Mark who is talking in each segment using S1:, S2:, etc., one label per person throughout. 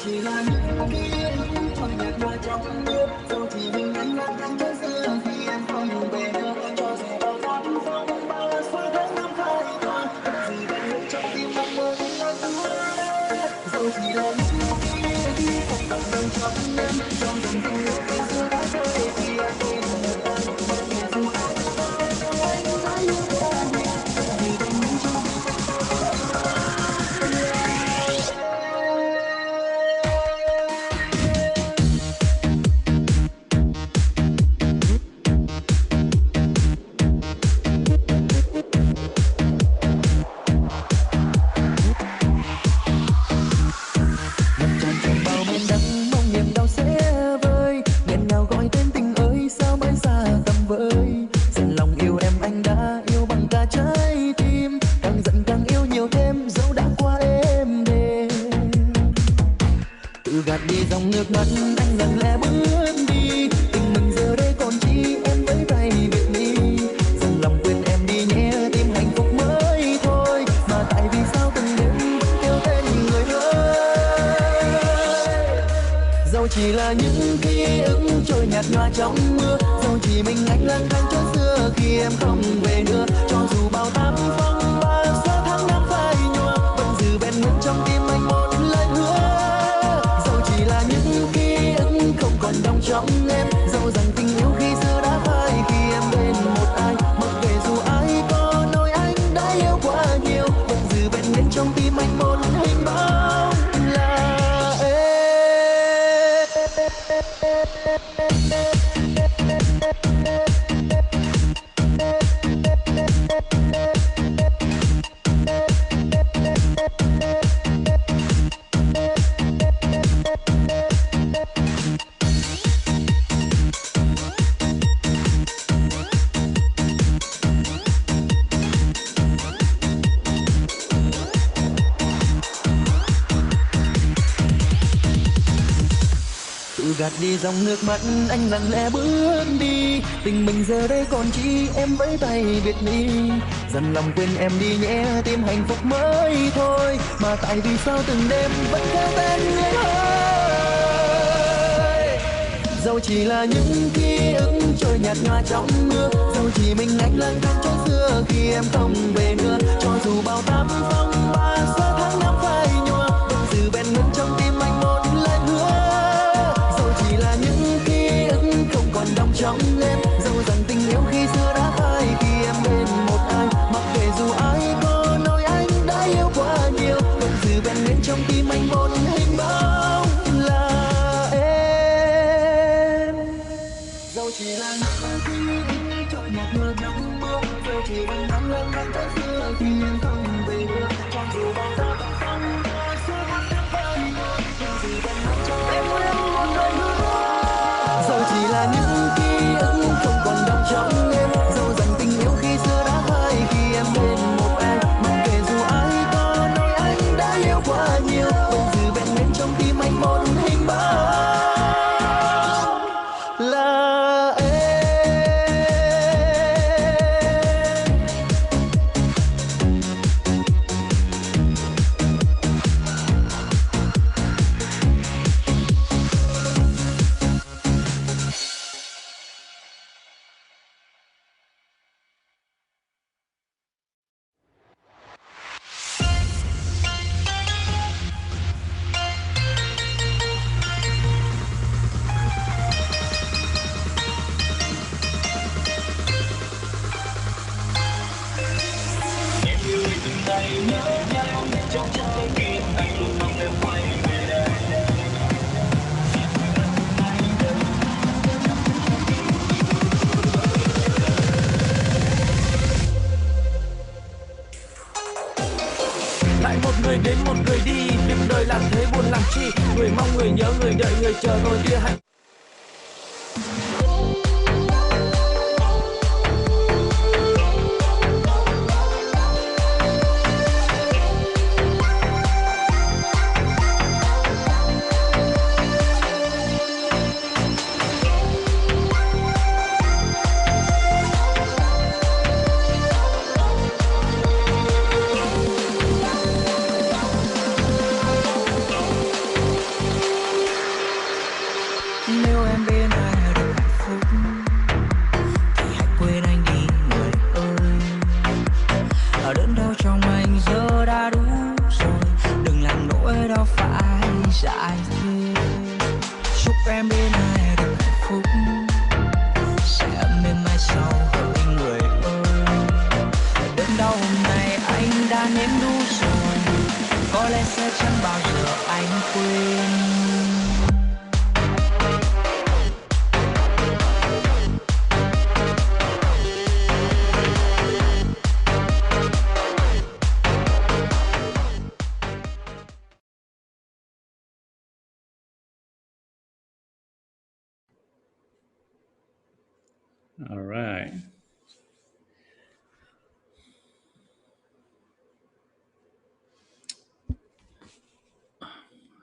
S1: chỉ là những ký ức thôi nhạt nhòa trong mưa, dẫu chỉ mình anh lang thang cho xưa khi em không về nữa, cho dù bao tháng phong ba suốt tháng năm phai nhòa, vẫn gì vẫn luôn trong tim mong mơ đến anh nữa. Dẫu chỉ là những ký ức không còn đâu trong em, trong dòng tình yêu khi xưa đã rơi khi em quên một ai, mặc dù ai anh đã yêu em, vẫn gì vẫn luôn trong chỉ là những ký ức trôi nhạt nhòa trong mưa, dẫu chỉ mình anh lang thang cho xưa khi em không về nữa, cho dù bao tám phong ba số tháng năm phai nhòa, vẫn giữ bên nguyên trong tim anh một lời hứa. Dẫu chỉ là những ký ức không còn đong trong em, dẫu rằng tình yêu khi xưa đã phai khi em bên một ai, mặc kệ dù ai có nói anh đã yêu quá nhiều, vẫn giữ bên nguyên trong tim anh một hình bóng là gạt đi dòng nước mắt anh lặng lẽ bước đi, tình mình giờ đây còn chi em với tay biệt ly, dần lòng quên em đi nhé tìm hạnh phúc mới thôi, mà tại vì sao từng đêm vẫn theo tên người ơi. Dẫu chỉ là những ký ức trôi nhạt nhòa trong mưa, dẫu chỉ mình anh lang thang cho xưa khi em không về nữa, cho dù bao tám phong ba số tháng năm phai nhòa, vẫn giữ bên nguyên trong tim anh một lời hứa. Chỉ là những ký ức không còn đong trong em, dẫu rằng tình yêu khi xưa đã phai khi em bên một ai, mặc kệ dù ai có nói anh đã yêu quá nhiều, vẫn giữ bên nguyên trong tim anh một hình bóng là em. Dẫu chỉ là những ký ức trôi nhạt nhòa trong mưa, dẫu chỉ mình đang lang thang cho xưa khi em không về nữa, cho dù bao ta vẫn không có suốt tháng phai nhòa, vẫn giữ bên nguyên trong em một lời hứa. Dẫu chỉ là những ký ức không còn đong trong em, dẫu rằng tình yêu khi xưa đã phai khi em bên một ai, mặc kệ dù ai có nói anh đã yêu quá nhiều, vẫn giữ bên nguyên trong tim anh một hình bóng là em.
S2: Lại một người đến một người đi, việc đời làm thế buồn làm chi, người mong người nhớ người đợi người chờ tôi kia hạnh.
S1: đớn đau trong anh giờ đã đủ rồi, đừng làm nỗi đau phải dài thêm. Chúc em bên ai được hạnh phúc, sẽ ấm êm mai sau hỡi người ơi. Đớn đau hôm nay anh đã nếm đủ rồi, có lẽ sẽ chẳng bao giờ anh quên.
S3: All right.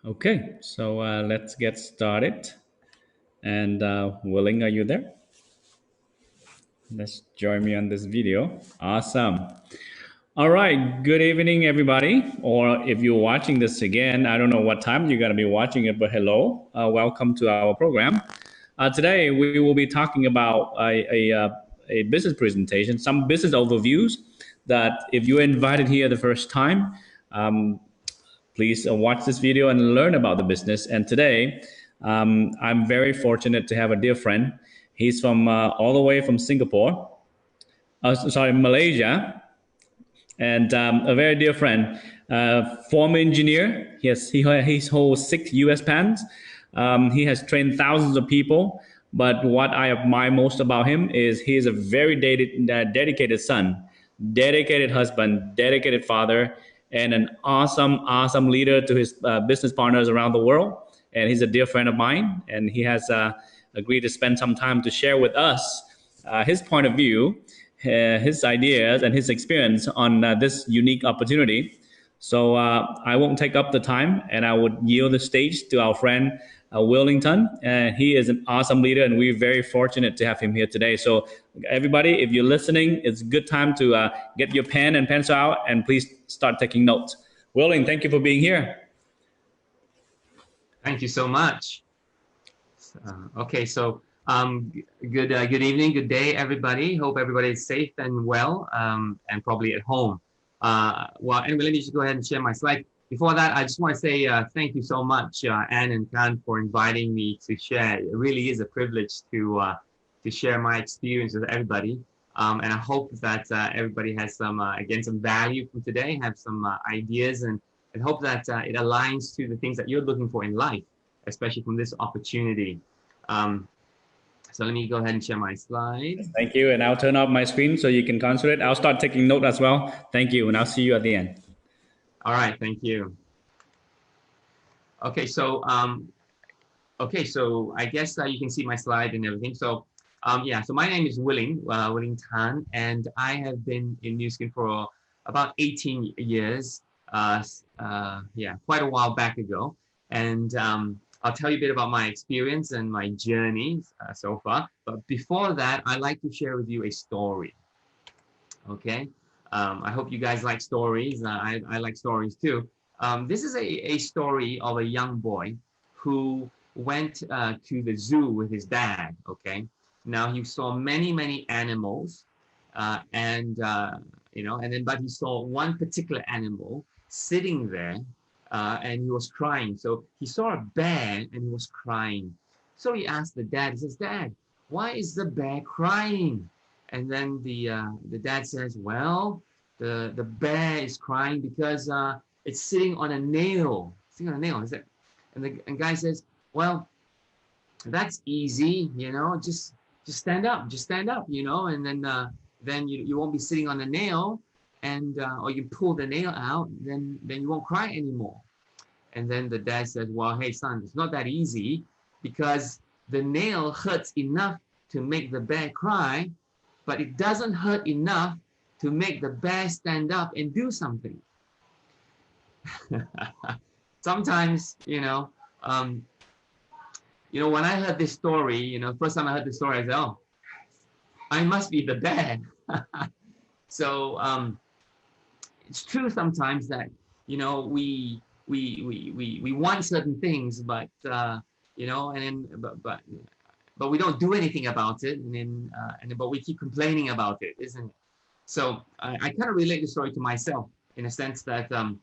S3: Okay, so let's get started. And Willing, are you there? Let's join me on this video. Awesome. All right. Good evening, everybody. Or if you're watching this again, I don't know what time you're going to be watching it, but hello. Welcome to our program. Today, we will be talking about a business presentation, some business overviews that if you're invited here the first time, please watch this video and learn about the business. And today, I'm very fortunate to have a dear friend. He's from all the way from Singapore, Malaysia, and a very dear friend, former engineer. He holds 6 U.S. patents. He has trained thousands of people. But what I admire most about him is he is a very dedicated son, dedicated husband, dedicated father, and an awesome leader to his business partners around the world. And he's a dear friend of mine, and he has agreed to spend some time to share with us his point of view, his ideas, and his experience on this unique opportunity. So I won't take up the time, and I would yield the stage to our friend Wellington. He is an awesome leader, and we're very fortunate to have him here today. So everybody, if you're listening, it's a good time to get your pen and pencil out, and please start taking notes. Welling, thank you for being here.
S4: Thank you so much. Okay, so good evening, good day, everybody. Hope everybody is safe and well, and probably at home. Well, anyway, let me just go ahead and share my slide. Before that, I just want to say thank you so much, Anne and Khan, for inviting me to share. It really is a privilege to share my experience with everybody. And I hope that everybody has some, again, some value from today, have some ideas, and hope that it aligns to the things that you're looking for in life, especially from this opportunity. So let me go ahead and share my slide.
S3: Thank you. And I'll turn off my screen so you can concentrate. I'll start taking note as well. Thank you. And I'll see you at the end.
S4: All right. Thank you. Okay. So, so I guess you can see my slide and everything. So, yeah, so my name is Willing Tan, and I have been in Nuskin for about 18 years. Yeah, quite a while back ago. And I'll tell you a bit about my experience and my journey so far. But before that, I'd like to share with you a story. Okay. I hope you guys like stories. I like stories too. This is a story of a young boy who went to the zoo with his dad. Okay. Now he saw many animals, and but he saw one particular animal sitting there, and he was crying. So he saw a bear and he was crying. So he asked the dad. He says, "Dad, why is the bear crying?" And then the dad says, "Well, the bear is crying because it's sitting on a nail. Sitting on a nail, is it?" And the guy says, "Well, that's easy, just stand up, and then you won't be sitting on the nail, and or you pull the nail out, then you won't cry anymore." And then the dad said, "Well, hey son, it's not that easy, because the nail hurts enough to make the bear cry, but it doesn't hurt enough to make the bear stand up and do something." Sometimes, when I heard this story, first time I heard this story, I said, "Oh, I must be the bear." So it's true sometimes that we want certain things, but but we don't do anything about it, but we keep complaining about it, isn't it? So I kind of relate the story to myself in a sense that, and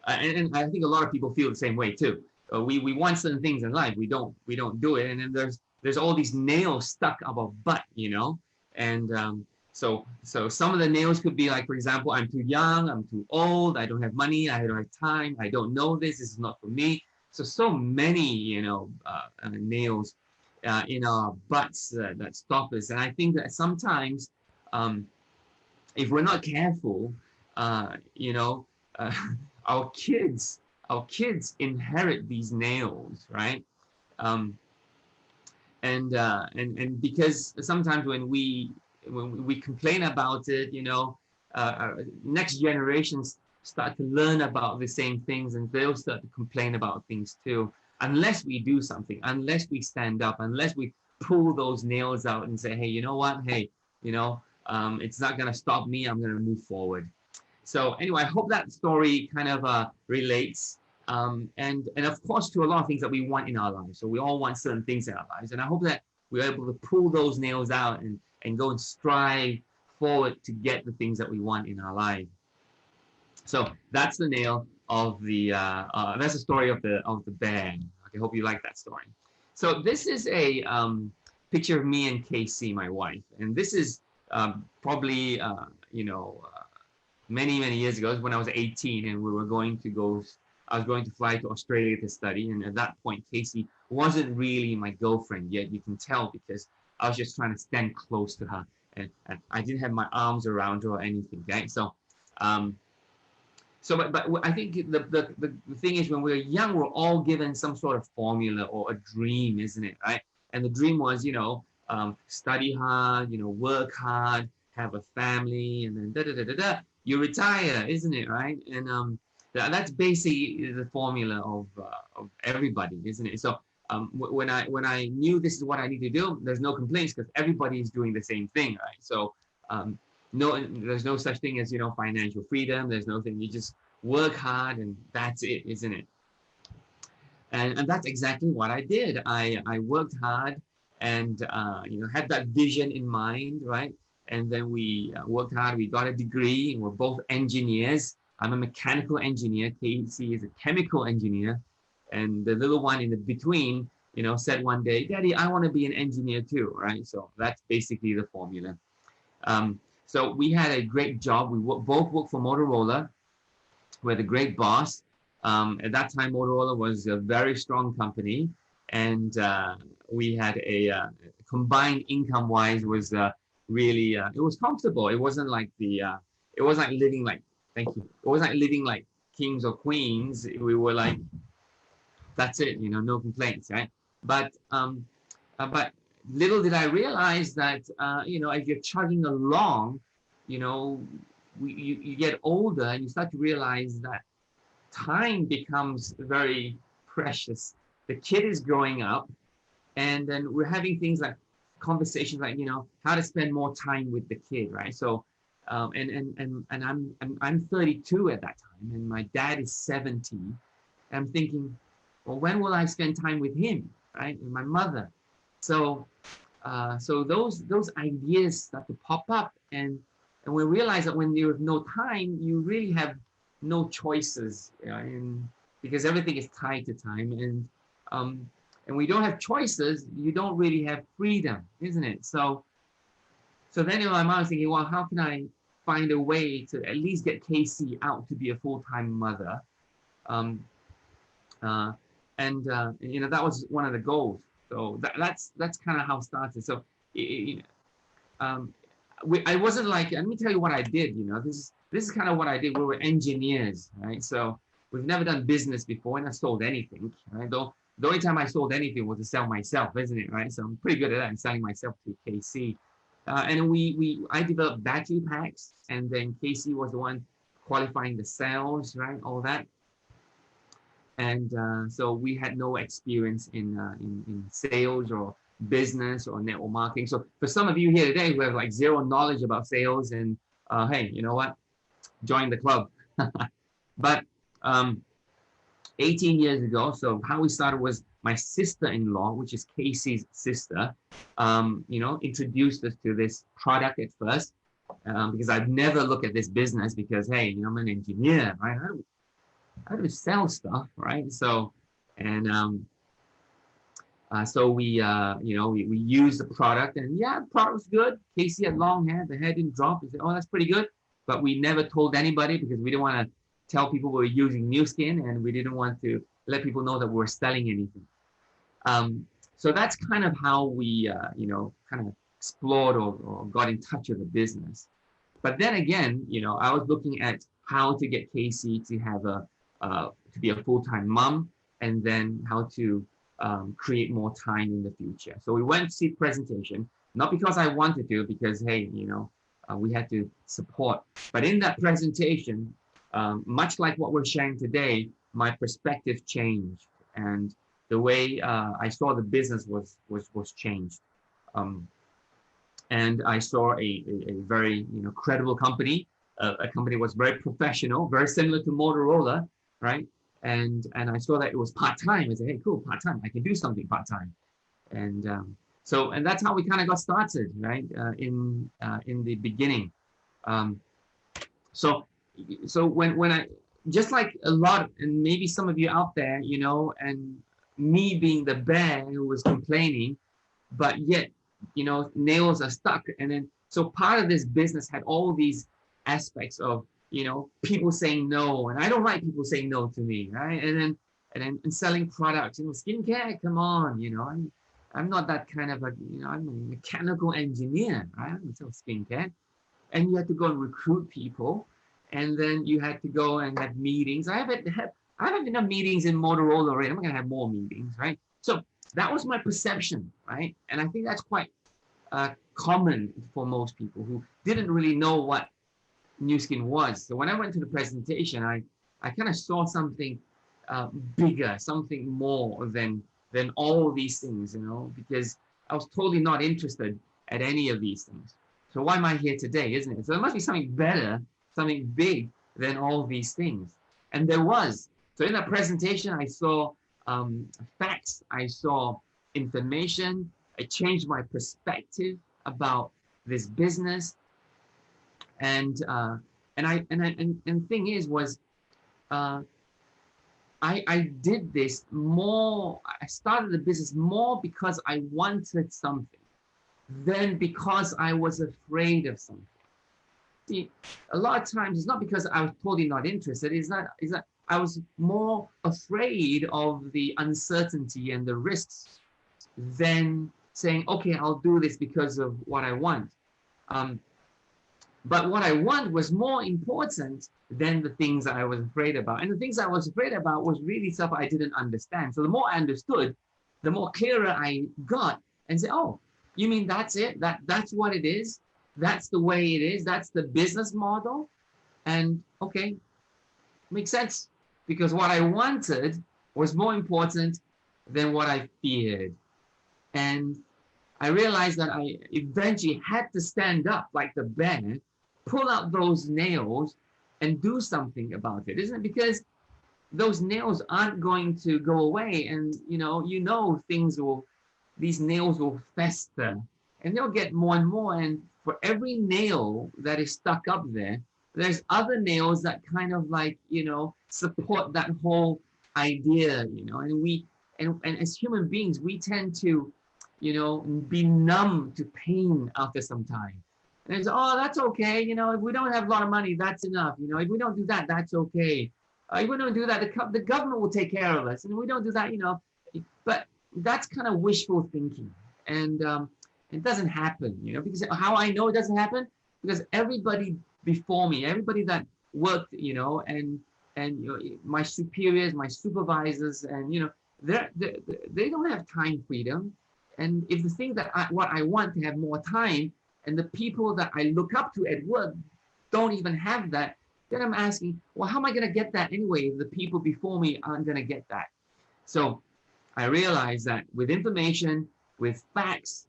S4: I think a lot of people feel the same way too. We want certain things in life, we don't do it, and then there's all these nails stuck up our butt, you know, and so some of the nails could be like, for example, I'm too young, I'm too old, I don't have money, I don't have time, I don't know this is not for me. So many, you know, nails in our butts that stop us, and I think that sometimes, if we're not careful, you know, our kids inherit these nails, right? Um, and because sometimes when we complain about it, you know, next generations start to learn about the same things, and they'll start to complain about things too. Unless we do something, unless we stand up, unless we pull those nails out and say, hey, you know what? Hey, you know, it's not gonna stop me. I'm gonna move forward. So anyway, I hope that story kind of relates. And of course to a lot of things that we want in our lives. So we all want certain things in our lives, and I hope that we're able to pull those nails out and go and strive forward to get the things that we want in our life. So that's the nail of the that's the story of the bear. I hope you like that story. So this is a picture of me and Casey, my wife, and this is probably you know, many years ago, when I was 18 and we were going to go. I was going to fly to Australia to study, and at that point, Casey wasn't really my girlfriend yet. You can tell because I was just trying to stand close to her, and I didn't have my arms around her or anything. Okay, so, but I think the thing is, when we're young, we're all given some sort of formula or a dream, isn't it? Right? And the dream was, you know, study hard, you know, work hard, have a family, and then you retire, isn't it? Right? And that's basically the formula of everybody, isn't it? So when I knew this is what I need to do, there's no complaints because everybody is doing the same thing, right? So no, there's no such thing as, you know, financial freedom. There's no thing. You just work hard and that's it, isn't it? And that's exactly what I did. I worked hard and you know, had that vision in mind, right? And then we worked hard. We got a degree, and we're both engineers. I'm a mechanical engineer. Casey is a chemical engineer. And the little one in the between, you know, said one day, Daddy, I want to be an engineer too, right? So that's basically the formula. So we had a great job. We both worked for Motorola. We had a great boss. At that time, Motorola was a very strong company. And we had a combined income-wise was really, it was comfortable. It wasn't like it wasn't like living like, thank you. It wasn't like living like kings or queens. We were like, that's it, you know, no complaints, right? But little did I realize that, you know, as you're chugging along, you know, you get older and you start to realize that time becomes very precious. The kid is growing up, and then we're having things like conversations like, you know, how to spend more time with the kid, right? So and I'm 32 at that time, and my dad is 70. I'm thinking, well, when will I spend time with him, right? And my mother. So so those ideas start to pop up, and we realize that when you have no time, you really have no choices, you know, and because everything is tied to time, and we don't have choices, you don't really have freedom, isn't it? So then in my mind, I was thinking, well, how can I find a way to at least get Casey out to be a full-time mother? You know, that was one of the goals. So that's kind of how it started. So, I wasn't like, let me tell you what I did. You know, this is kind of what I did. We were engineers, right? So we've never done business before, and I sold anything, right? Though the only time I sold anything was to sell myself, isn't it? Right? So I'm pretty good at that, selling myself to Casey. And I developed battery packs, and then Casey was the one qualifying the cells, right? All that. And so we had no experience in sales or business or network marketing. So for some of you here today who have like zero knowledge about sales, and hey, you know what? Join the club. But 18 years ago, so how we started was my sister-in-law, which is Casey's sister, you know, introduced us to this product at first. because I've never looked at this business because, hey, you know, I'm an engineer, right? How do we sell stuff, right? So, and so we, you know, we used the product, and yeah, the product was good. Casey had long hair, the hair didn't drop. We said, oh, that's pretty good. But we never told anybody because we didn't want to tell people we were using Nuskin, and we didn't want to let people know that we were selling anything. So that's kind of how we, you know, kind of explored or got in touch with the business. But then again, you know, I was looking at how to get Casey to have to be a full-time mom, and then how to create more time in the future. So we went to see the presentation, not because I wanted to, because, hey, you know, we had to support. But in that presentation, much like what we're sharing today, my perspective changed, and the way I saw the business was changed. And I saw a very, you know, credible company. A company was very professional, very similar to Motorola, right? And I saw that it was part-time. I said, hey, cool, part-time. I can do something part-time. And so that's how we kind of got started, right? In the beginning. So when I, just like a lot, and maybe some of you out there, you know, and me being the bear who was complaining, but yet, you know, nails are stuck. And then, so part of this business had all these aspects of, you know, people saying no, and I don't like people saying no to me, right? And then selling products, you know, skincare, come on, you know, I'm not that kind of a, you know, I'm a mechanical engineer, right? I don't sell skincare. And you had to go and recruit people, and then you had to go and have meetings. I haven't enough meetings in Motorola already. I'm gonna have more meetings, right? So that was my perception, right? And I think that's quite common for most people who didn't really know what Nuskin was. So when I went to the presentation, I kind of saw something bigger, something more than all these things, you know, because I was totally not interested at any of these things. So why am I here today, isn't it? So there must be something better, something big than all these things. And there was. So in that presentation, I saw facts, I saw information. I changed my perspective about this business. And thing is was, I did this more. I started the business more because I wanted something than because I was afraid of something. See, a lot of times it's not because I was totally not interested. It's not I was more afraid of the uncertainty and the risks than saying, okay, I'll do this because of what I want. But what I want was more important than the things that I was afraid about. And the things I was afraid about was really stuff I didn't understand. So the more I understood, the more clearer I got and said, oh, you mean that's it? That's what it is? That's the way it is? That's the business model? And okay, makes sense. Because what I wanted was more important than what I feared. And I realized that I eventually had to stand up like the bear, pull out those nails and do something about it. Isn't it? Because those nails aren't going to go away. And these nails will fester and they'll get more and more. And for every nail that is stuck up there, there's other nails that kind of like, you know, support that whole idea, you know, and as human beings, we tend to, you know, be numb to pain after some time. And it's, oh, that's okay. You know, if we don't have a lot of money, that's enough. You know, if we don't do that, that's okay. If we don't do that, the government will take care of us. And if we don't do that, you know, but that's kind of wishful thinking. And it doesn't happen, you know, because how I know it doesn't happen? Because everybody before me, everybody that worked, you know, and you know, my superiors, my supervisors, and, you know, they don't have time freedom. And if the thing that what I want to have more time, and the people that I look up to at work don't even have that, then I'm asking, well, how am I going to get that anyway if the people before me aren't going to get that? So I realized that with information, with facts,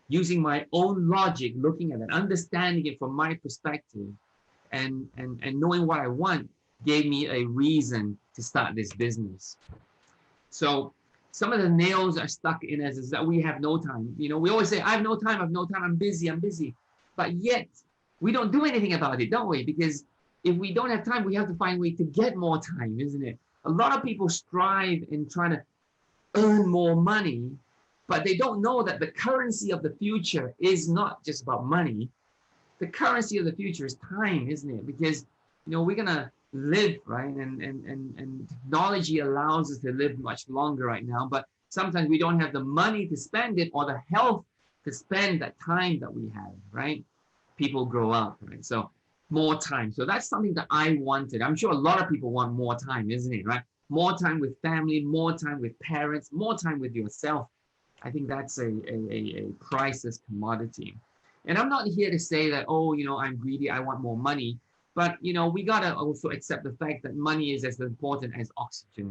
S4: using my own logic, looking at it, understanding it from my perspective, and knowing what I want gave me a reason to start this business. So some of the nails are stuck in us is that we have no time. You know, we always say, I have no time, I'm busy. but yet we don't do anything about it, don't we? Because if we don't have time, we have to find a way to get more time, isn't it? A lot of people strive in trying to earn more money, but they don't know that the currency of the future is not just about money. The currency of the future is time, isn't it? Because we're gonna live, right? And technology allows us to live much longer right now, but sometimes we don't have the money to spend it or the health to spend that time that we have, right? People grow up, right? So more time. So that's something that I wanted. I'm sure a lot of people want more time, isn't it, right? More time with family, more time with parents, more time with yourself. I think that's a priceless commodity. And I'm not here to say that, oh, I'm greedy, I want more money. But, we got to also accept the fact that money is as important as oxygen.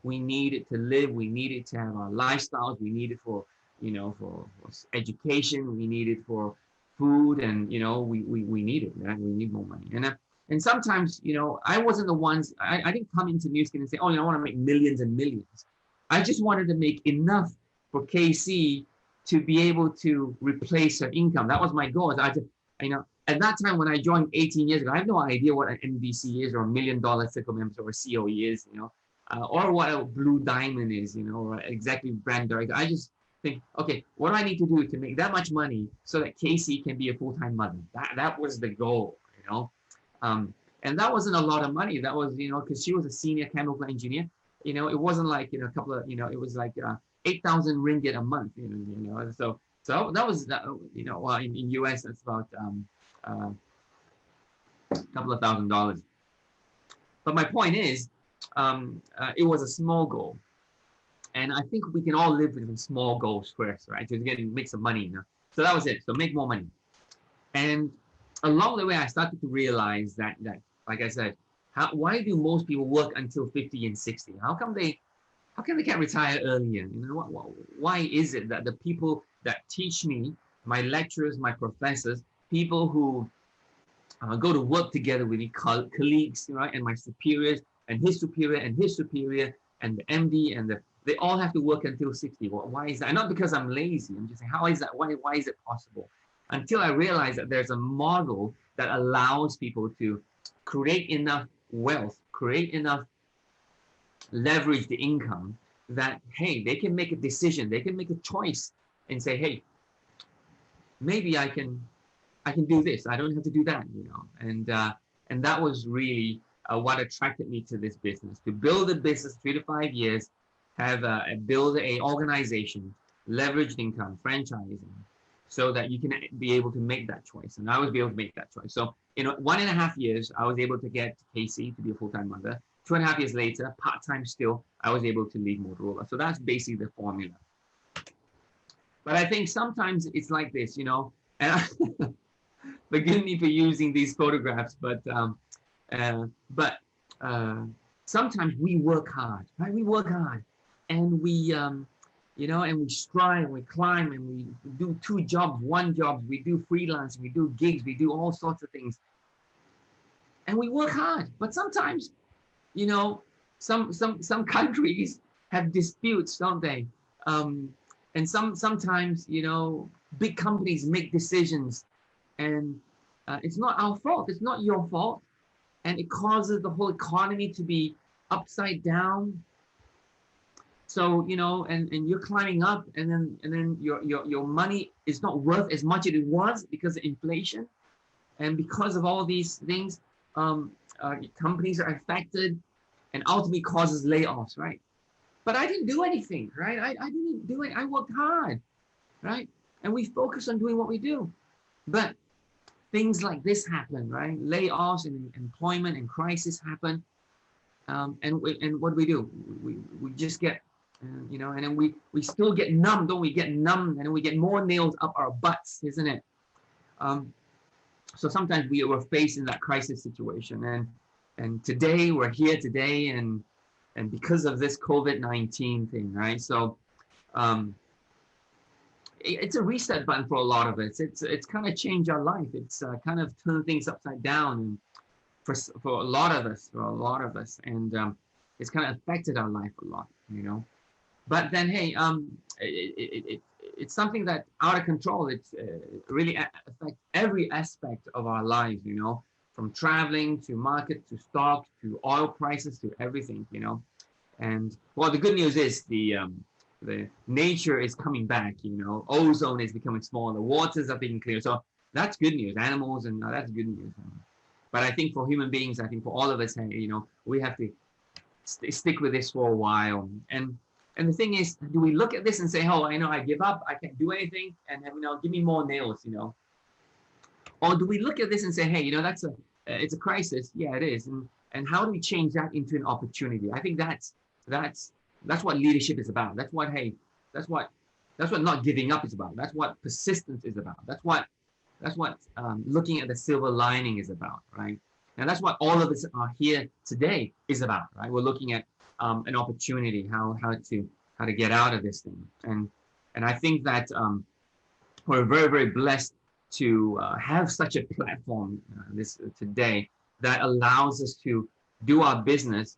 S4: We need it to live. We need it to have our lifestyles. We need it for, for education. We need it for food. And, we need it, right? We need more money. And sometimes, I wasn't the ones, I didn't come into Nuskin and say, oh, I want to make millions and millions. I just wanted to make enough for KC to be able to replace her income. That was my goal. At that time when I joined 18 years ago, I have no idea what an NBC is or $1 million circle membership or COE is, or what a blue diamond is, or exactly brand director. I just think, okay, what do I need to do to make that much money so that KC can be a full-time mother? That was the goal, and that wasn't a lot of money. That was, because she was a senior chemical engineer. It wasn't like a couple of, it was like 8,000 ringgit a month. So that was well, in US that's about a couple of $1,000s. But my point is, it was a small goal, and I think we can all live with small goals first, right? To make some money. So that was it. So make more money, and along the way, I started to realize that like I said, why do most people work until 50 and 60? How come they can't retire earlier? Why is it that the people that teach me, my lecturers, my professors, people who go to work together with me, colleagues, right, and my superiors, and his superior, and his superior, and the MD, and they all have to work until 60. Why is that? Not because I'm lazy. I'm just saying, how is that? Why is it possible? Until I realized that there's a model that allows people to create enough wealth, create enough leverage the income that, hey, they can make a decision, they can make a choice and say, hey, maybe I can do this, I don't have to do that, and that was really what attracted me to this business, to build a business 3 to 5 years, build a organization, leveraged income, franchising, so that you can be able to make that choice. And I was able to make that choice. So in 1.5 years, I was able to get Casey to be a full-time mother. 2.5 years later, part-time still, I was able to leave Motorola. So that's basically the formula. But I think sometimes it's like this, and forgive me for using these photographs, but sometimes we work hard, right? We work hard, and we and we strive, we climb, and we do 2 jobs, 1 job, we do freelance, we do gigs, we do all sorts of things, and we work hard. But sometimes, some countries have disputes, don't they? And sometimes, big companies make decisions, and it's not our fault. It's not your fault, and it causes the whole economy to be upside down. So and you're climbing up, and then your money is not worth as much as it was because of inflation, and because of all these things, companies are affected, and ultimately causes layoffs, right? But I didn't do anything, right? I didn't do it. I worked hard, right? And we focus on doing what we do. But things like this happen, right? Layoffs and employment and crisis happen. And what do? We just get, and then we still get numb, don't we? Get numb, and then we get more nails up our butts, isn't it? So sometimes we were facing that crisis situation, and today we're here today, and because of this COVID-19 thing, right? So it's a reset button for a lot of us. It's kind of changed our life. It's kind of turned things upside down, and for a lot of us, and it's kind of affected our life a lot, But then, hey, it's something that out of control. It's really affects every aspect of our lives, you know, from traveling to market to stock to oil prices to everything, you know. And well, the good news is the nature is coming back, you know. Ozone is becoming smaller, the waters are being clear. So that's good news. Animals and that's good news. But I think for human beings, I think for all of us, you know, we have to stick with this for a while. And the thing is, do we look at this and say, oh, I know, I give up, I can't do anything, and you know, give me more nails, you know? Or do we look at this and say, hey, you know, it's a crisis, yeah, it is, and how do we change that into an opportunity? I think that's what leadership is about. That's what, hey, that's what not giving up is about. That's what persistence is about. That's what looking at the silver lining is about, right? And that's what all of us are here today is about, right? We're looking at an opportunity, how to get out of this thing, and I think that we're very, very blessed to have such a platform today that allows us to do our business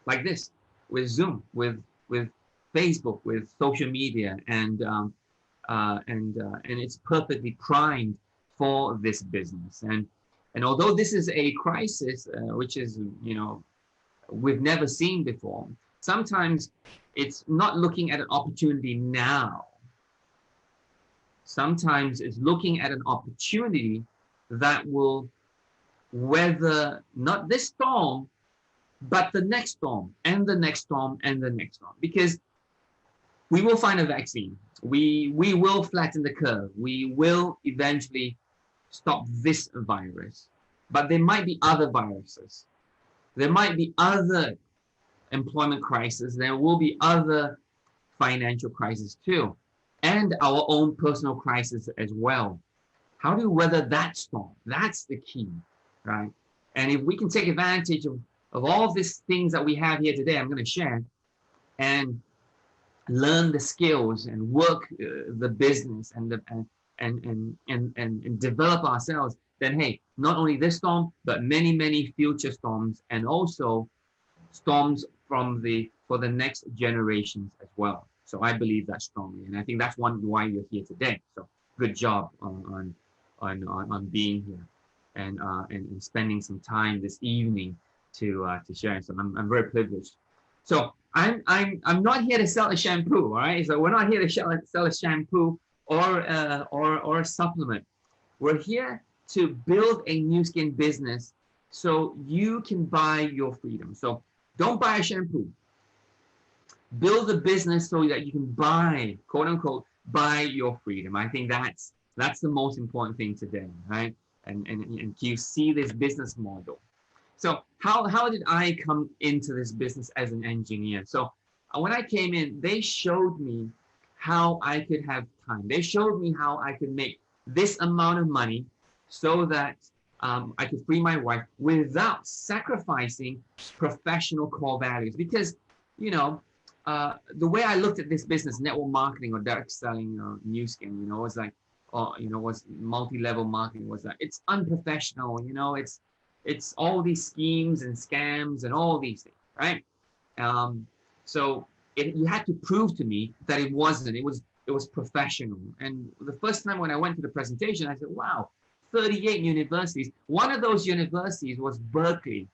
S4: like this with Zoom, with Facebook, with social media, and it's perfectly primed for this business. And although this is a crisis, which is, you know, we've never seen before, sometimes it's not looking at an opportunity now. Sometimes it's looking at an opportunity that will weather not this storm, but the next storm and the next storm and the next storm. Because we will find a vaccine. We will flatten the curve. We will eventually stop this virus. But there might be other viruses. There might be other employment crises. There will be other financial crises too, and our own personal crisis as well. How do we weather that storm? That's the key, right? And if we can take advantage of all these things that we have here today, I'm going to share, and learn the skills and work the business and develop ourselves, then hey, not only this storm, but many, many future storms, and also storms for the next generations as well. So I believe that strongly, and I think that's why you're here today. So good job on being here and spending some time this evening to share. So I'm very privileged. So I'm not here to sell a shampoo, all right? So we're not here to sell a shampoo or a supplement. We're here to build a Nuskin business so you can buy your freedom. So don't buy a shampoo. Build a business so that you can buy, quote unquote, buy your freedom. I think that's the most important thing today, right? And you see this business model. So how did I come into this business as an engineer? So when I came in, they showed me how I could have time. They showed me how I could make this amount of money so that I could free my wife without sacrificing professional core values. Because, you know, the way I looked at this business, network marketing or direct selling or Nuskin, you know, was like, was multi-level marketing, was like, it's unprofessional, you know, it's all these schemes and scams and all these things, right? So you had to prove to me that it wasn't. It was professional. And the first time when I went to the presentation, I said, wow, 38 universities. One of those universities was Berkeley.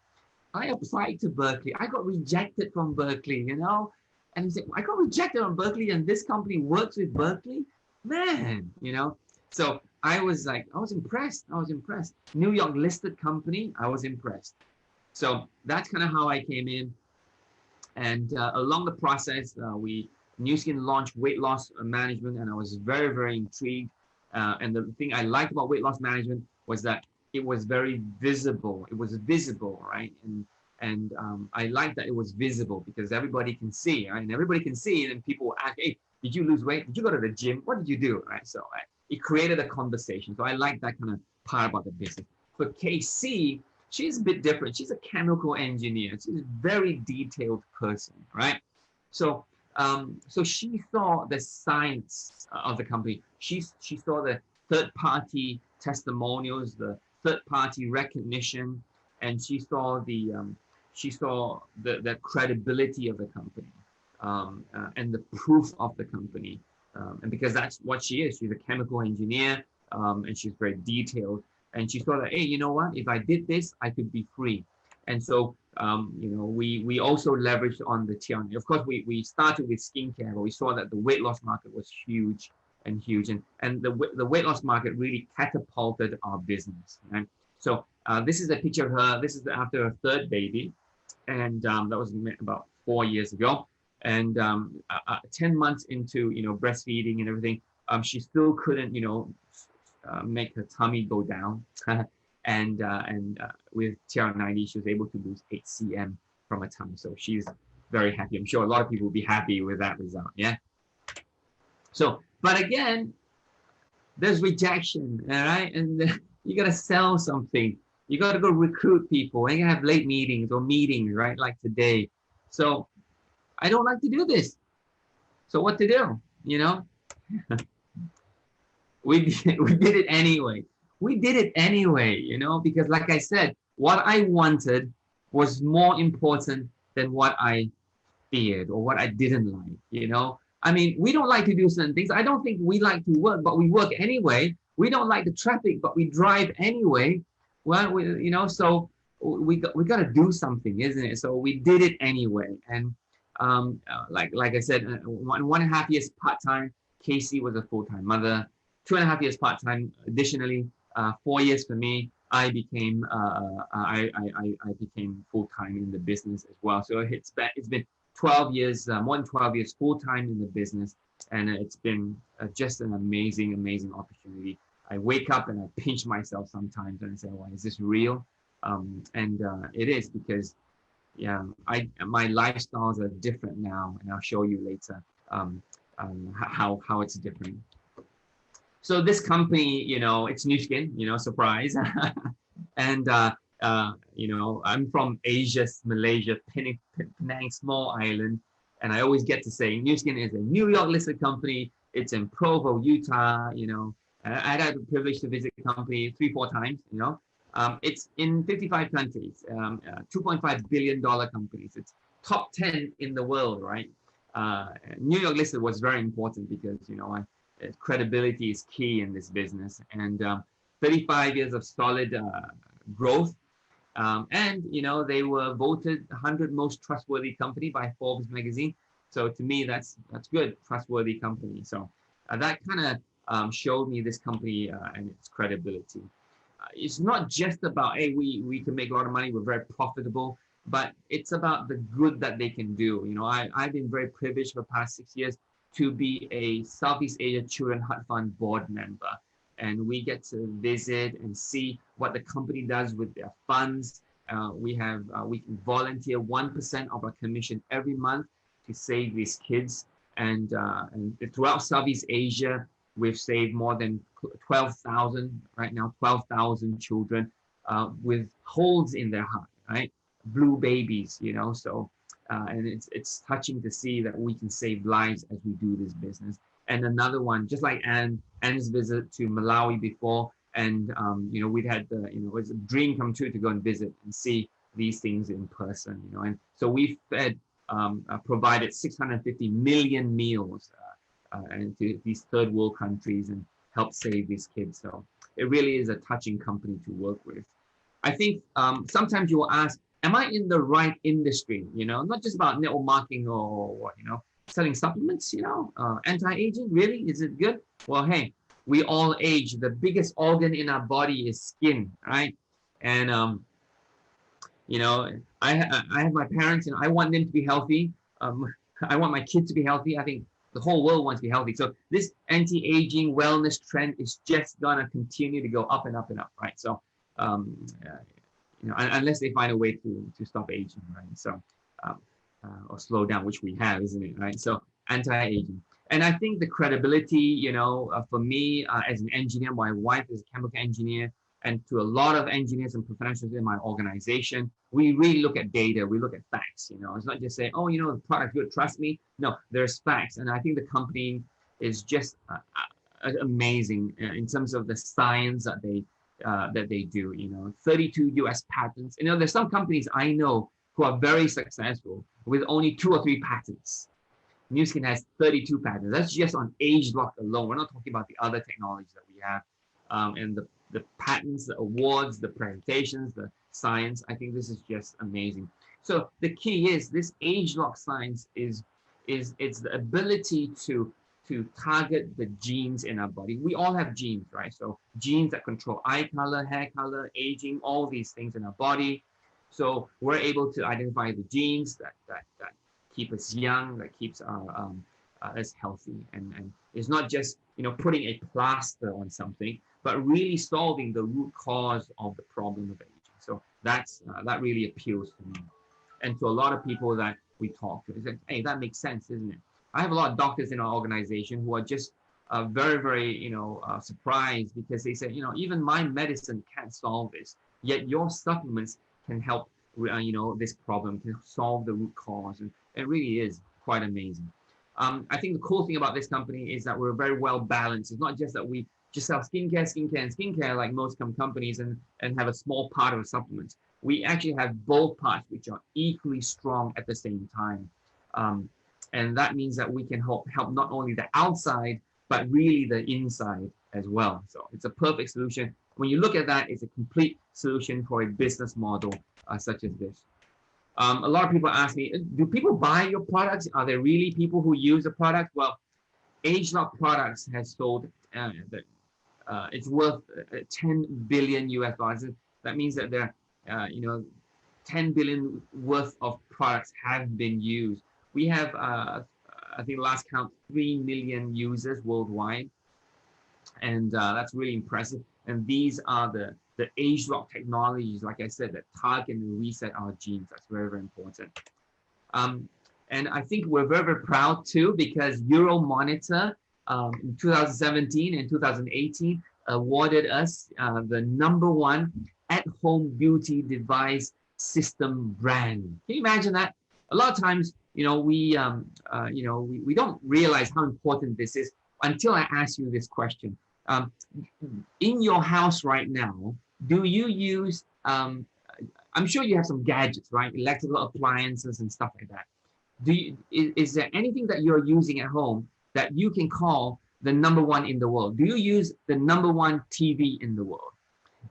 S4: I applied to Berkeley. I got rejected from Berkeley, you know? And he said, I got rejected from Berkeley and this company works with Berkeley? Man, you know? So I was impressed. I was impressed. New York listed company, I was impressed. So that's kind of how I came in. And along the process, Nuskin launched weight loss management, and I was very, very intrigued. And the thing I liked about weight loss management was that it was very visible. It was visible, right? And I liked that it was visible because everybody can see, right? And everybody can see, and then people will ask, hey, did you lose weight? Did you go to the gym? What did you do, right? So it created a conversation. So I like that kind of part about the business. For KC, she's a bit different. She's a chemical engineer. She's a very detailed person, right? So so she saw the science of the company. She saw the third-party testimonials, the third-party recognition, and she saw the credibility of the company. and the proof of the company. And because that's what she is. She's a chemical engineer, and she's very detailed. And she thought that, hey, you know what? If I did this, I could be free. And so, you know, we also leveraged on the TRN. Of course, we started with skincare, but we saw that the weight loss market was huge and huge. And the weight loss market really catapulted our business. Right? So this is a picture of her. This is after her third baby. And that was about 4 years ago. And 10 months into, you know, breastfeeding and everything, she still couldn't, you know, make her tummy go down. and with TR90, she was able to lose 8 cm from her tummy. So she's very happy. I'm sure a lot of people will be happy with that result. Yeah. So, but again, there's rejection, all right? And you got to sell something. You got to go recruit people, and you have late meetings or meetings, right? Like today. So I don't like to do this. So what to do? You know, we did it anyway. We did it anyway, you know, because like I said, what I wanted was more important than what I feared or what I didn't like, you know. I mean, we don't like to do certain things. I don't think we like to work, but we work anyway. We don't like the traffic, but we drive anyway. Well, you know, so we got to do something, isn't it? So we did it anyway. And like I said, 1.5 years part-time, Casey was a full-time mother. 2.5 years part-time. Additionally, 4 years for me, I became I became full-time in the business as well. So it's been 12 years, more than 12 years full-time in the business, and it's been just an amazing opportunity. I wake up and I pinch myself sometimes and I say, "Well, is this real?" And it is, because yeah, my lifestyles are different now, and I'll show you later how it's different. So this company, you know, it's Nuskin, you know, surprise. And you know, I'm from Asia, Malaysia, Penang, small island, and I always get to say Nuskin is a New York listed company. It's in Provo, Utah. You know, I had the privilege to visit the company 3-4 times. You know, it's in 55 countries, $2.5 billion companies. It's top 10 in the world, right? New York listed was very important because, you know, credibility is key in this business, and 35 years of solid growth. And, you know, they were voted 100 most trustworthy company by Forbes magazine. So to me, that's good, trustworthy company. So that kind of showed me this company and its credibility. It's not just about, hey, we can make a lot of money, we're very profitable, but it's about the good that they can do. You know, I've been very privileged for the past 6 years to be a Southeast Asia Children Heart Fund board member. And we get to visit and see what the company does with their funds. We can volunteer 1% of our commission every month to save these kids. And throughout Southeast Asia, we've saved more than 12,000, right now, 12,000 children with holes in their heart, right? Blue babies, you know, so, and it's touching to see that we can save lives as we do this business. And another one, just like Anne's visit to Malawi before, and you know, we'd had you know, it was a dream come true to go and visit and see these things in person, you know. And so we provided 650 million meals into these third world countries and helped save these kids. So it really is a touching company to work with. I think sometimes you will ask, am I in the right industry? You know, not just about network marketing or what, you know, selling supplements, you know, anti-aging, really? Is it good? Well, hey, we all age. The biggest organ in our body is skin, right? And, you know, I have my parents, and I want them to be healthy. I want my kids to be healthy. I think the whole world wants to be healthy. So this anti-aging wellness trend is just going to continue to go up and up and up, right? So, you know, unless they find a way to stop aging, right? So, or slow down, which we have, isn't it, right? So anti-aging. And I think the credibility, you know, for me as an engineer, my wife is a chemical engineer, and to a lot of engineers and professionals in my organization, we really look at data, we look at facts, you know. It's not just saying, oh, you know, the product's good, trust me. No, there's facts. And I think the company is just amazing in terms of the science that they do, you know. 32 US patents. You know, there's some companies I know who are very successful with only 2 or 3 patents. Nuskin has 32 patents. That's just on age lock alone. We're not talking about the other technologies that we have, and the patents, the awards, the presentations, the science. I think this is just amazing. So the key is this age lock science is it's the ability to target the genes in our body. We all have genes, right? So genes that control eye color, hair color, aging, all these things in our body. So we're able to identify the genes that keep us young, that keeps us healthy, and it's not just putting a plaster on something, but really solving the root cause of the problem of aging. So that really appeals to me, and to a lot of people that we talk to. It's like, hey, that makes sense, isn't it? I have a lot of doctors in our organization who are just very surprised, because they say, even my medicine can't solve this, yet your supplements can help this problem, can solve the root cause, and it really is quite amazing. I think the cool thing about this company is that we're very well balanced. It's not just that we just sell skincare like most companies and have a small part of supplements. We actually have both parts which are equally strong at the same time. And that means that we can help not only the outside, but really the inside as well. So it's a perfect solution. When you look at that, it's a complete solution for a business model such as this. A lot of people ask me, do people buy your products? Are there really people who use the product? Well, AgeLock Products has sold, it's worth 10 billion US dollars. That means that there, 10 billion worth of products have been used. We have, I think last count, 3 million users worldwide. And that's really impressive. And these are the age-lock technologies, like I said, that target and reset our genes. That's very, very important. And I think we're very, very proud too, because Euromonitor in 2017 and 2018 awarded us the #1 at-home beauty device system brand. Can you imagine that? A lot of times, we don't realize how important this is until I ask you this question. In your house right now, do you use, I'm sure you have some gadgets, right? Electrical appliances and stuff like that. Is there anything that you're using at home that you can call the #1 in the world? Do you use the #1 TV in the world?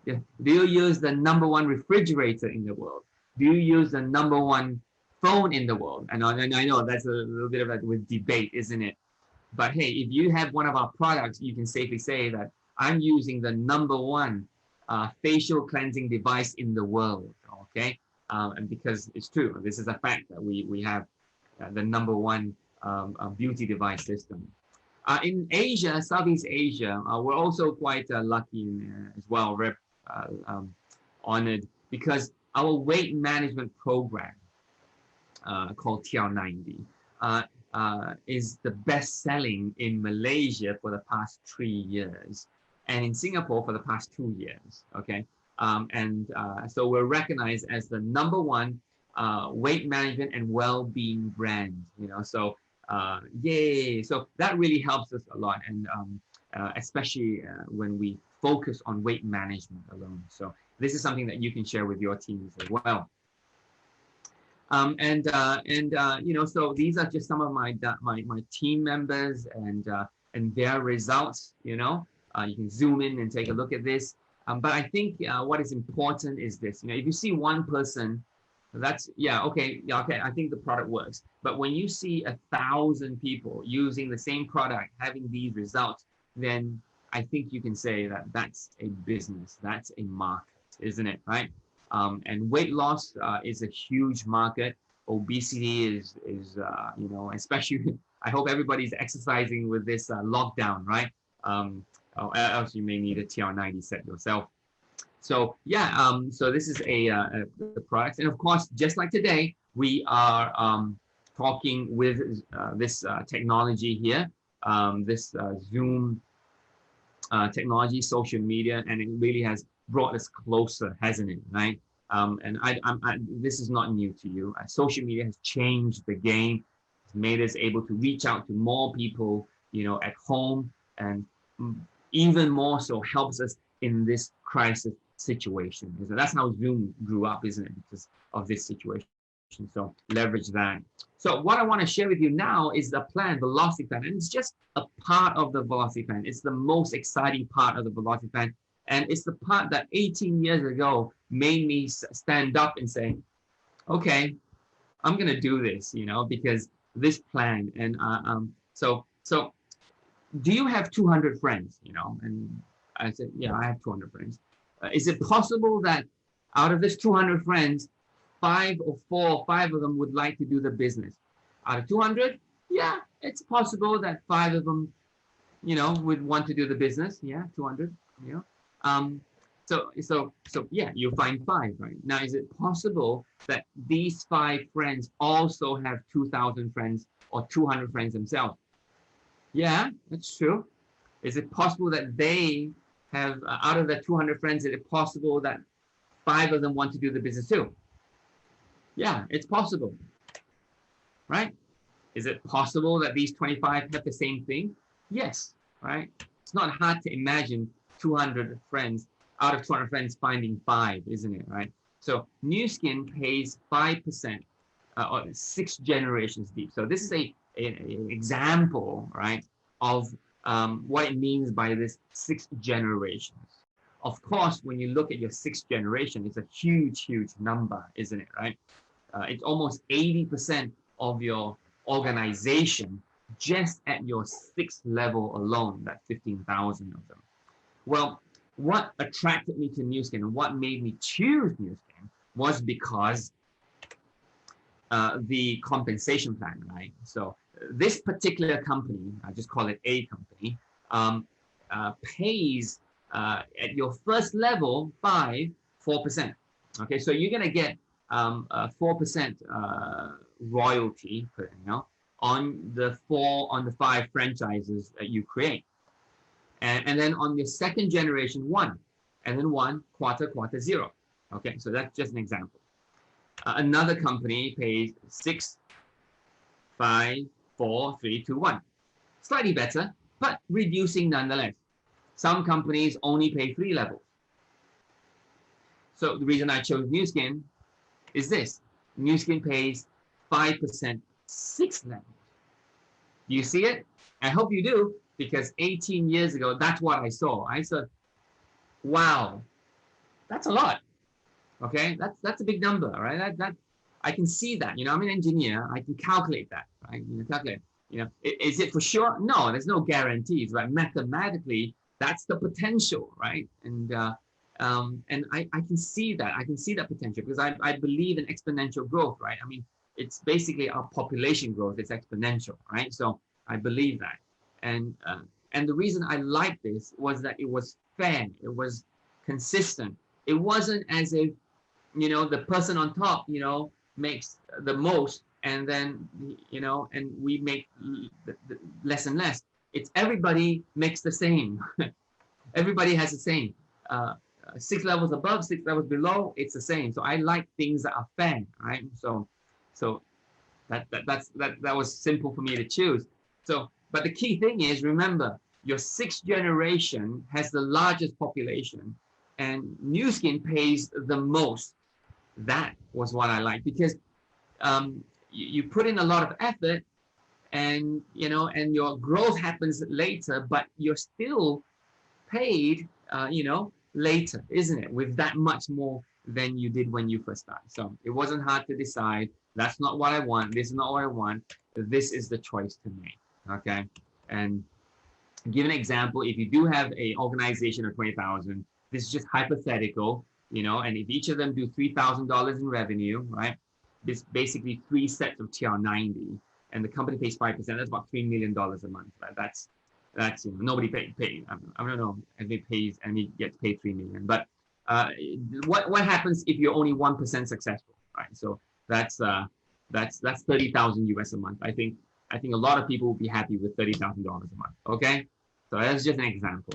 S4: Do you use the #1 refrigerator in the world? Do you use the #1 phone in the world? And I know that's a little bit of that with debate, isn't it? But hey, if you have one of our products, you can safely say that I'm using the #1 facial cleansing device in the world, okay? And because it's true, this is a fact that we have the #1 beauty device system. In Asia, Southeast Asia, we're also quite lucky as well, honored, because our weight management program called TL90 is the best selling in Malaysia for the past 3 years, and in Singapore for the past 2 years, okay? So we're recognized as the #1 weight management and well-being brand, so yay. So that really helps us a lot, and especially when we focus on weight management alone. So this is something that you can share with your teams as well. So these are just some of my team members and their results. You can zoom in and take a look at this. But I think what is important is this. If you see one person, that's okay. I think the product works. But when you see 1,000 people using the same product, having these results, then I think you can say that that's a business, that's a market, isn't it? Right? And weight loss is a huge market. Obesity is especially, I hope everybody's exercising with this lockdown, right? Or else you may need a TR90 set yourself. So so this is the product. And of course, just like today, we are talking with this technology here, this Zoom technology, social media, and it really has brought us closer, hasn't it? Right? And this is not new to you. Social media has changed the game. It's made us able to reach out to more people, at home, and even more so helps us in this crisis situation. So that's how Zoom grew up, isn't it? Because of this situation. So leverage that. So what I want to share with you now is the plan, velocity plan, and it's just a part of the velocity plan. It's the most exciting part of the velocity plan, and it's the part that 18 years ago made me stand up and say, okay, I'm gonna do this, you know, because this plan. And so do you have 200 friends, you know? And I said, yeah, I have 200 friends. Is it possible that out of this 200 friends, 5 of them would like to do the business? Out of 200, yeah, it's possible that 5 of them, you know, would want to do the business. Yeah, 200, you know. So yeah, you find 5, right? Now, is it possible that these 5 friends also have 2,000 friends or 200 friends themselves? Yeah, that's true. Is it possible that they have, out of the 200 friends, is it possible that 5 of them want to do the business too? Yeah, it's possible, right? Is it possible that these 25 have the same thing? Yes, right? It's not hard to imagine 200 friends, out of 200 friends finding 5, isn't it, right? So Nuskin pays 5% or 6 generations deep. So this is an example, right, of what it means by this 6 generations. Of course, when you look at your 6th generation, it's a huge, huge number, isn't it, right? It's almost 80% of your organization just at your 6th level alone, that 15,000 of them. Well, what attracted me to Nuskin and what made me choose Nuskin was because the compensation plan, right? So this particular company, I just call it A company, pays at your first level 4%. Okay, so you're gonna get 4% royalty, you know, on the 5 franchises that you create, and then on your 2nd generation 1, and then 1 quarter 0. Okay, so that's just an example. Another company pays 6, 5, 4, 3, 2, 1. Slightly better, but reducing nonetheless. Some companies only pay 3 levels. So the reason I chose Nuskin is this. Nuskin pays 5%, 6 levels. Do you see it? I hope you do, because 18 years ago, that's what I saw. I said, wow, that's a lot. Okay, that's a big number, right? That I can see that. You know, I'm an engineer. I can calculate that, right? You know, calculate. You know, is it for sure? No, there's no guarantees, but mathematically, that's the potential, right? And I can see that. I can see that potential because I believe in exponential growth, right? I mean, it's basically our population growth. It's exponential, right? So I believe that. And the reason I liked this was that it was fair. It was consistent. It wasn't as if, you know, the person on top, you know, makes the most, and then, you know, and we make less and less. It's everybody makes the same. Everybody has the same. 6 levels above, 6 levels below, it's the same. So I like things that are fair, right? So that was simple for me to choose. So, but the key thing is, remember, your 6th generation has the largest population, and Nuskin pays the most. That was what I like, because you put in a lot of effort, and you know, and your growth happens later, but you're still paid, you know, later, isn't it? With that much more than you did when you first started. So it wasn't hard to decide. That's not what I want. This is not what I want. This is the choice to make. Okay, and give an example. If you do have a organization of 20,000, this is just hypothetical, you know, and if each of them do $3,000 in revenue, right? This basically 3 sets of TR90, and the company pays 5%. That's about $3 million a month. Right? That's you know, nobody pay. I don't know if it pays and it gets paid $3 million. But what happens if you're only 1% successful, right? So that's 30,000 US a month. I think a lot of people will be happy with $30,000 a month. Okay, so that's just an example.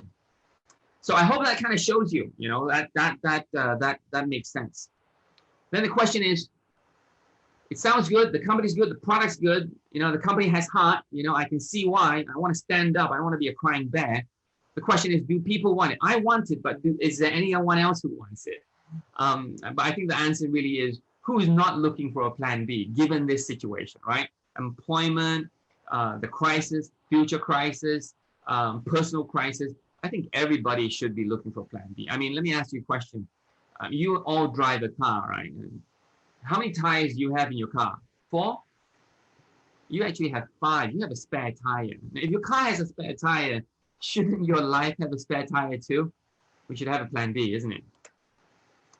S4: So I hope that kind of shows you, you know, that makes sense. Then the question is, it sounds good, the company's good, the product's good, you know, the company has heart, you know, I can see why. I want to stand up. I don't want to be a crying bear. The question is, do people want it? I want it, but is there anyone else who wants it? But I think the answer really is, who is not looking for a plan B given this situation, right? Employment, the crisis, future crisis, personal crisis. I think everybody should be looking for plan B. I mean, let me ask you a question. You all drive a car, right? How many tires do you have in your car? 4? You actually have 5. You have a spare tire. If your car has a spare tire, shouldn't your life have a spare tire too? We should have a plan B, isn't it?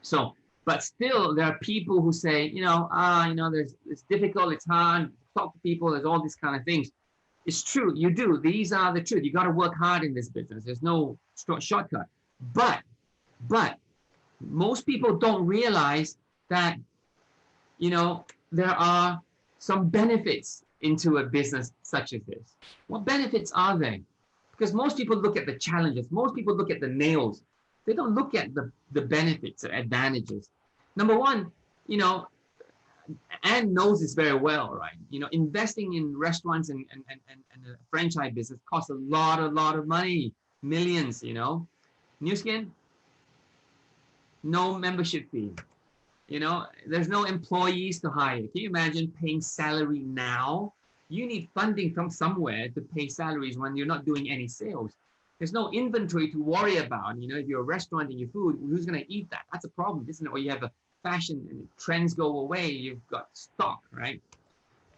S4: So, but still, there are people who say, it's difficult, it's hard, talk to people, there's all these kind of things. It's true, you do. These are the truth. You got to work hard in this business. There's no shortcut. But most people don't realize that, there are some benefits into a business such as this. What benefits are they? Because most people look at the challenges. Most people look at the nails. They don't look at the benefits or advantages. Number one, Anne knows this very well, right? Investing in restaurants and a franchise business costs a lot of money, millions, Nuskin, no membership fee. There's no employees to hire. Can you imagine paying salary now? You need funding from somewhere to pay salaries when you're not doing any sales. There's no inventory to worry about. If you're a restaurant and your food, who's going to eat that? That's a problem, isn't it? Or you have a fashion and trends go away, you've got stock, right?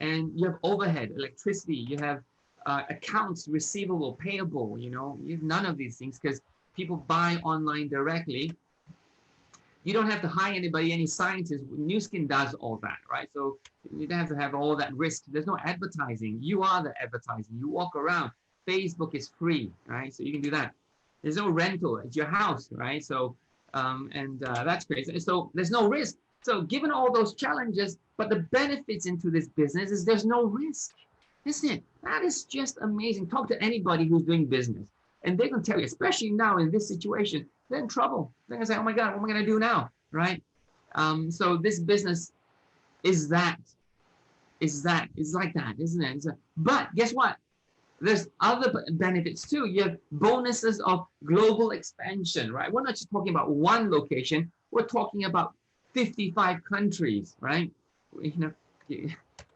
S4: And you have overhead, electricity, you have accounts receivable, payable, you have none of these things because people buy online directly. You don't have to hire anybody, any scientist. Nuskin does all that, right? So you don't have to have all that risk. There's no advertising. You are the advertising. You walk around. Facebook is free, right? So you can do that. There's no rental. It's your house, right? So, that's crazy. So there's no risk. So given all those challenges, but the benefits into this business is there's no risk, isn't it? That is just amazing. Talk to anybody who's doing business, and they can tell you, especially now in this situation, they're in trouble. They're gonna say, "Oh my God, what am I gonna do now?" Right? So this business is like that, isn't it? But guess what? There's other benefits too. You have bonuses of global expansion, right? We're not just talking about one location. We're talking about 55 countries, right?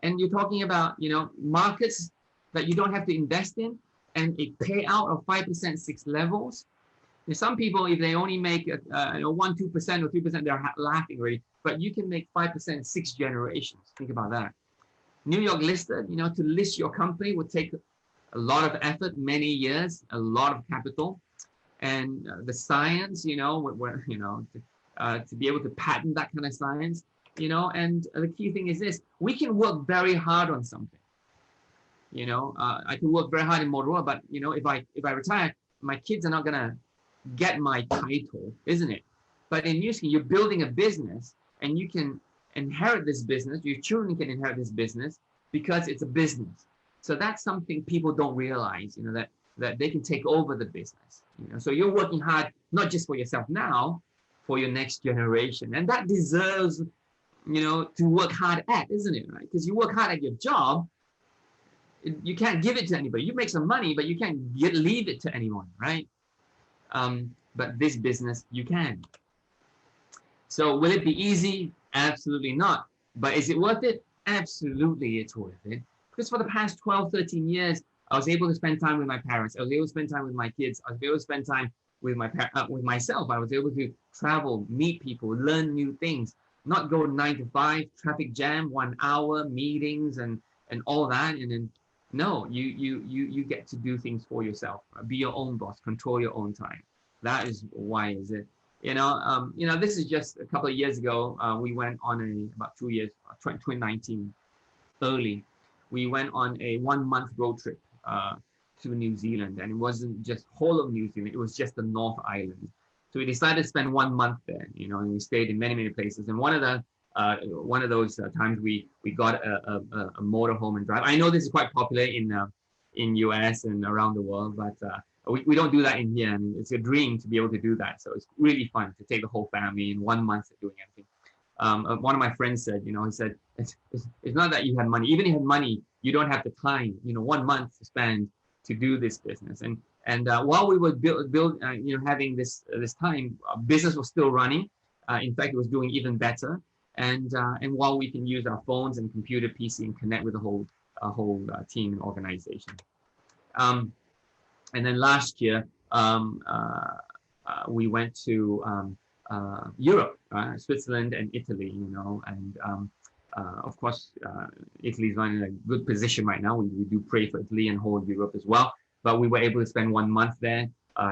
S4: And you're talking about, markets that you don't have to invest in, and a payout of 5%, 6 levels. And some people, if they only make 1, 2% or 3%, they're laughing already. But you can make 5%, 6 generations. Think about that. New York listed, to list your company would take a lot of effort, many years, a lot of capital, and the science, to be able to patent that kind of science, and the key thing is this: we can work very hard on something. I can work very hard in Motorola, but if I retire, my kids are not gonna get my title, isn't it? But in Nuskin, you're building a business, and you can inherit this business. Your children can inherit this business because it's a business. So that's something people don't realize, that they can take over the business. So you're working hard, not just for yourself now, for your next generation. And that deserves, to work hard at, isn't it? Right? Because you work hard at your job, you can't give it to anybody. You make some money, but you can't leave it to anyone, right? But this business, you can. So will it be easy? Absolutely not. But is it worth it? Absolutely, it's worth it. Because for the past 12, 13 years, I was able to spend time with my parents. I was able to spend time with my kids. I was able to spend time with with myself. I was able to travel, meet people, learn new things, not go 9 to 5, traffic jam, 1 hour, meetings and all that. And then, no, you get to do things for yourself. Be your own boss, control your own time. That is why is it. This is just a couple of years ago. We went on about 2 years, 2019, early. We went on a 1-month road trip to New Zealand, and it wasn't just whole of New Zealand, it was just the North Island. So we decided to spend 1 month there, and we stayed in many places. And one of those times we got a motorhome and drive. I know this is quite popular in US and around the world, but we don't do that in here, and it's a dream to be able to do that. So it's really fun to take the whole family in 1 month doing everything. One of my friends said, he said, it's not that you have money. Even if you have money, you don't have the time, 1 month to spend to do this business. And while we were having this time, business was still running. In fact, it was doing even better. and while we can use our phones and computer PC and connect with the whole team and organization. And then last year, we went to Europe, Switzerland and Italy, and of course, Italy is not in a good position right now. We do pray for Italy and whole Europe as well. But we were able to spend 1 month there,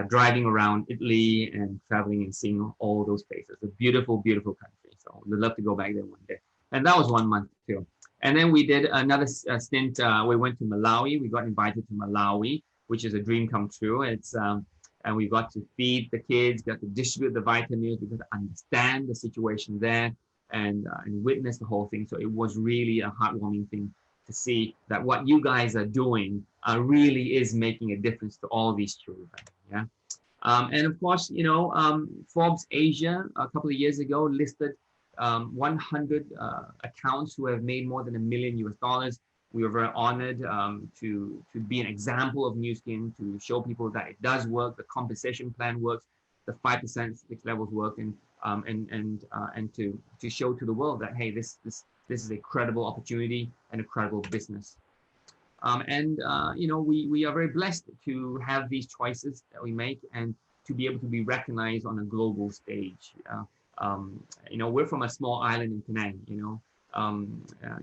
S4: driving around Italy and traveling and seeing all those places. A beautiful, beautiful country. So we'd love to go back there one day. And that was 1 month too. And then we did another stint. We went to Malawi. We got invited to Malawi, which is a dream come true. It's and we got to feed the kids, got to distribute the vitamins, we got to understand the situation there, and witness the whole thing. So it was really a heartwarming thing to see that what you guys are doing really is making a difference to all these children. Yeah. And of course, Forbes Asia a couple of years ago listed 100 accounts who have made more than $1 million US. We were very honored to be an example of Nuskin, to show people that it does work, the compensation plan works, the 5% 6 levels work, and to show to the world that, hey, this is a credible opportunity and a credible business. We are very blessed to have these choices that we make and to be able to be recognized on a global stage. We're from a small island in Penang,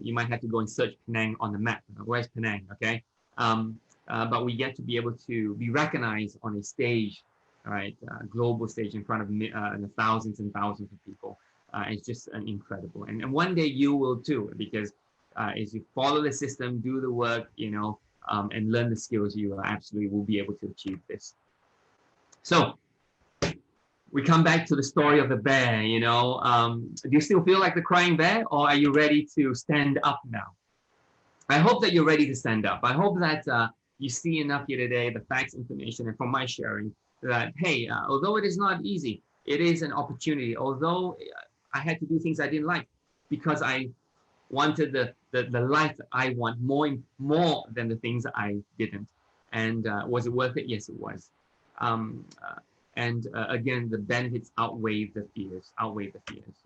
S4: you might have to go and search Penang on the map. Where's Penang? Okay. But we get to be able to be recognized on a stage, right? Global stage in front of thousands and thousands of people. It's just incredible. And one day you will too, because as you follow the system, do the work, and learn the skills, you absolutely will be able to achieve this. So we come back to the story of the bear, do you still feel like the crying bear, or are you ready to stand up now? I hope that you're ready to stand up. I hope that you see enough here today, the facts, information, and from my sharing, that, hey, although it is not easy, it is an opportunity. Although I had to do things I didn't like, because I wanted the life that I want more than the things I didn't. And was it worth it? Yes, it was. Again, the benefits outweigh the fears.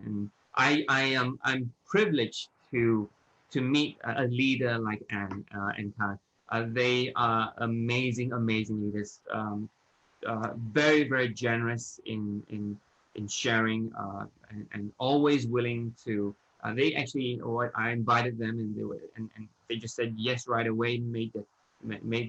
S4: And I'm privileged to meet a leader like Anne and Tan. They are amazing leaders. Very, very generous in sharing and always willing to. They actually, I invited them, and they just said yes right away. Made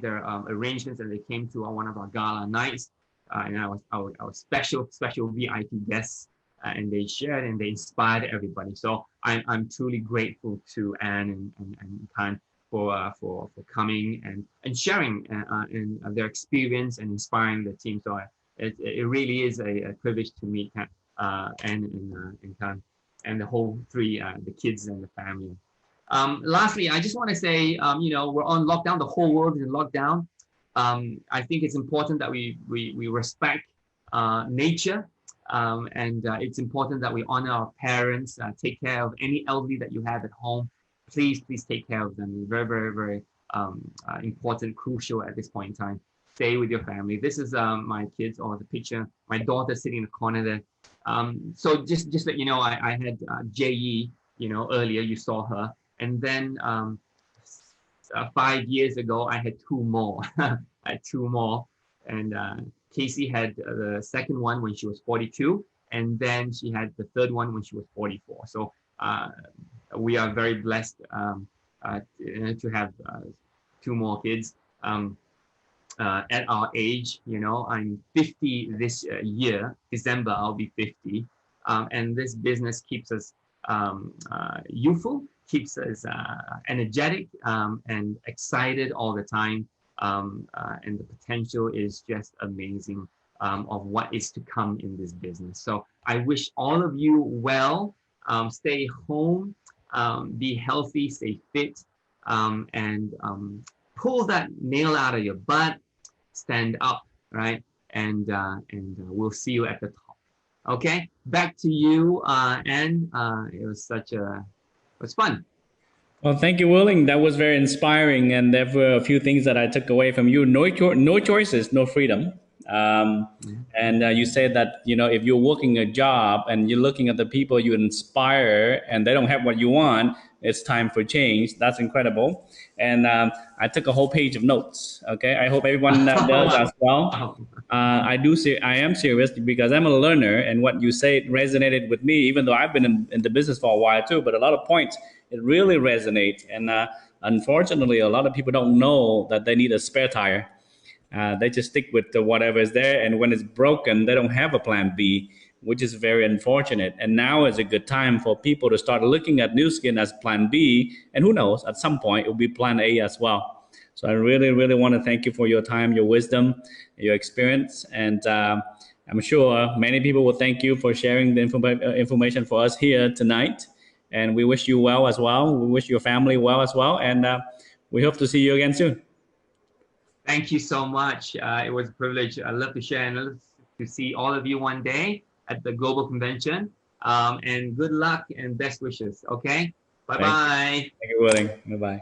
S4: their arrangements, and they came to one of our gala nights. And I was special VIP guests, and they shared and they inspired everybody. So I'm truly grateful to Anne and Khan for coming and sharing their experience and inspiring the team. So it really is a privilege to meet Anne and Khan and the whole three, the kids and the family. Lastly, I just want to say, we're on lockdown. The whole world is in lockdown. I think it's important that we respect nature, and it's important that we honor our parents, take care of any elderly that you have at home. Please take care of them. Very, very, very important, crucial at this point in time. Stay with your family. This is my kids, or the picture, my daughter sitting in the corner there. So just let you know, I had Jay, earlier you saw her, and then 5 years ago, I had two more. And Casey had the second one when she was 42, and then she had the third one when she was 44. So we are very blessed to have two more kids. At our age, I'm 50 this year. December, I'll be 50. And this business keeps us youthful, keeps us energetic and excited all the time. And the potential is just amazing of what is to come in this business. So I wish all of you well. Stay home, be healthy, stay fit, and pull that nail out of your butt. Stand up, right? And we'll see you at the top. Okay, back to you, and it was fun.
S3: Well, thank you, Willing. That was very inspiring, and there were a few things that I took away from you. No choices, no freedom. And you said that, if you're working a job and you're looking at the people you inspire and they don't have what you want, it's time for change. That's incredible. And I took a whole page of notes. Okay, I hope everyone does as well. I am serious because I'm a learner, and what you say resonated with me, even though I've been in the business for a while too. But a lot of points, it really resonates. And unfortunately, a lot of people don't know that they need a spare tire. They just stick with whatever is there, and when it's broken, they don't have a plan B, which is very unfortunate. And now is a good time for people to start looking at Nuskin as plan B, and who knows, at some point it will be plan A as well. So I really, really want to thank you for your time, your wisdom, your experience, and I'm sure many people will thank you for sharing the information for us here tonight. And we wish you well as well. We wish your family well as well, and we hope to see you again soon.
S4: Thank you so much. It was a privilege. I love to share and love to see all of you one day at the global convention. And good luck and best wishes. Okay. Bye-bye.
S3: Thank you, Willing. Bye-bye.